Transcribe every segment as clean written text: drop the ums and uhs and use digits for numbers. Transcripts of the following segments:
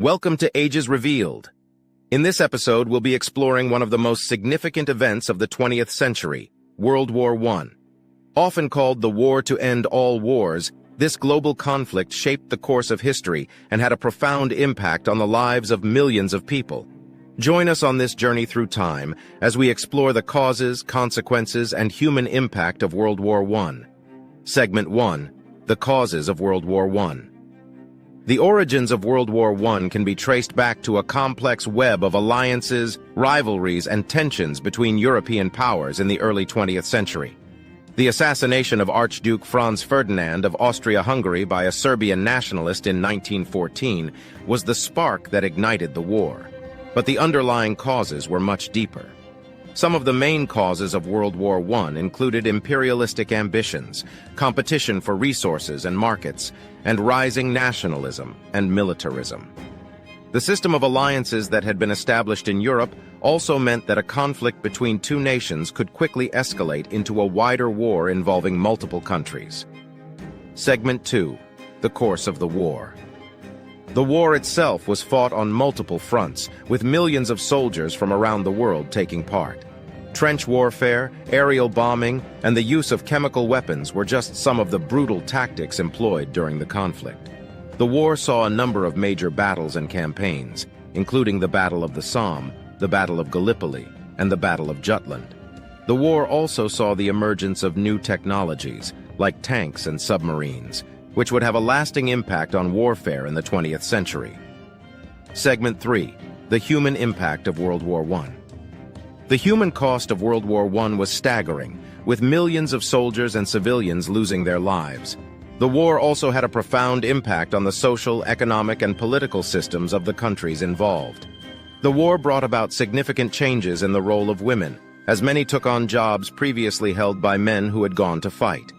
Welcome to Ages Revealed. In this episode, we'll be exploring one of the most significant events of the 20th century, World War I. Often called the war to end all wars, this global conflict shaped the course of history and had a profound impact on the lives of millions of people. Join us on this journey through time as we explore the causes, consequences, and human impact of World War I. Segment 1. The Causes of World War I. The origins of World War I can be traced back to a complex web of alliances, rivalries, and tensions between European powers in the early 20th century. The assassination of Archduke Franz Ferdinand of Austria-Hungary by a Serbian nationalist in 1914 was the spark that ignited the war. But the underlying causes were much deeper. Some of the main causes of World War I included imperialistic ambitions, competition for resources and markets, and rising nationalism and militarism. The system of alliances that had been established in Europe also meant that a conflict between two nations could quickly escalate into a wider war involving multiple countries. Segment 2. The course of the war. The war itself was fought on multiple fronts, with millions of soldiers from around the world taking part. Trench warfare, aerial bombing, and the use of chemical weapons were just some of the brutal tactics employed during the conflict. The war saw a number of major battles and campaigns, including the Battle of the Somme, the Battle of Gallipoli, and the Battle of Jutland. The war also saw the emergence of new technologies, like tanks and submarines, which would have a lasting impact on warfare in the 20th century. Segment 3. The human impact of World War I. The human cost of World War I was staggering, with millions of soldiers and civilians losing their lives. The war also had a profound impact on the social, economic, and political systems of the countries involved. The war brought about significant changes in the role of women, as many took on jobs previously held by men who had gone to fight.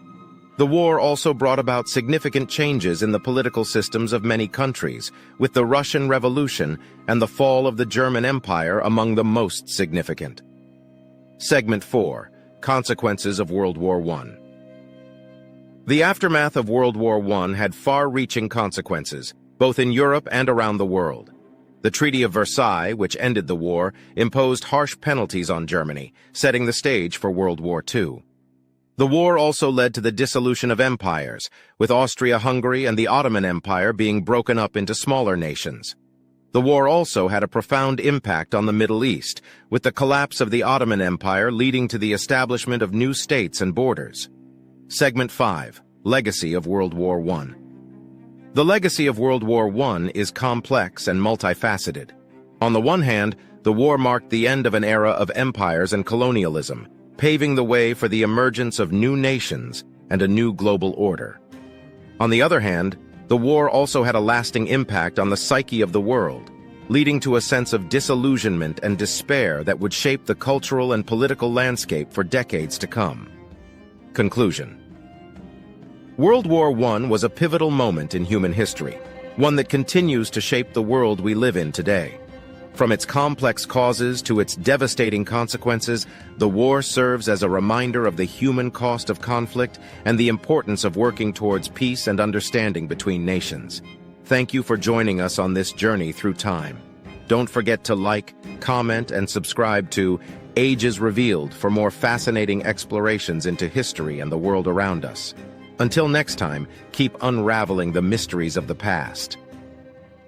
The war also brought about significant changes in the political systems of many countries, with the Russian Revolution and the fall of the German Empire among the most significant. Segment 4. Consequences of World War I. The aftermath of World War I had far-reaching consequences, both in Europe and around the world. The Treaty of Versailles, which ended the war, imposed harsh penalties on Germany, setting the stage for World War II. The war also led to the dissolution of empires, with Austria-Hungary and the Ottoman Empire being broken up into smaller nations. The war also had a profound impact on the Middle East, with the collapse of the Ottoman Empire leading to the establishment of new states and borders. Segment 5. Legacy of World War I. The legacy of World War I is complex and multifaceted. On the one hand, the war marked the end of an era of empires and colonialism, paving the way for the emergence of new nations and a new global order. On the other hand, the war also had a lasting impact on the psyche of the world, leading to a sense of disillusionment and despair that would shape the cultural and political landscape for decades to come. Conclusion. World War I was a pivotal moment in human history, one that continues to shape the world we live in today. From its complex causes to its devastating consequences, the war serves as a reminder of the human cost of conflict and the importance of working towards peace and understanding between nations. Thank you for joining us on this journey through time. Don't forget to like, comment, and subscribe to Ages Revealed for more fascinating explorations into history and the world around us. Until next time, keep unraveling the mysteries of the past.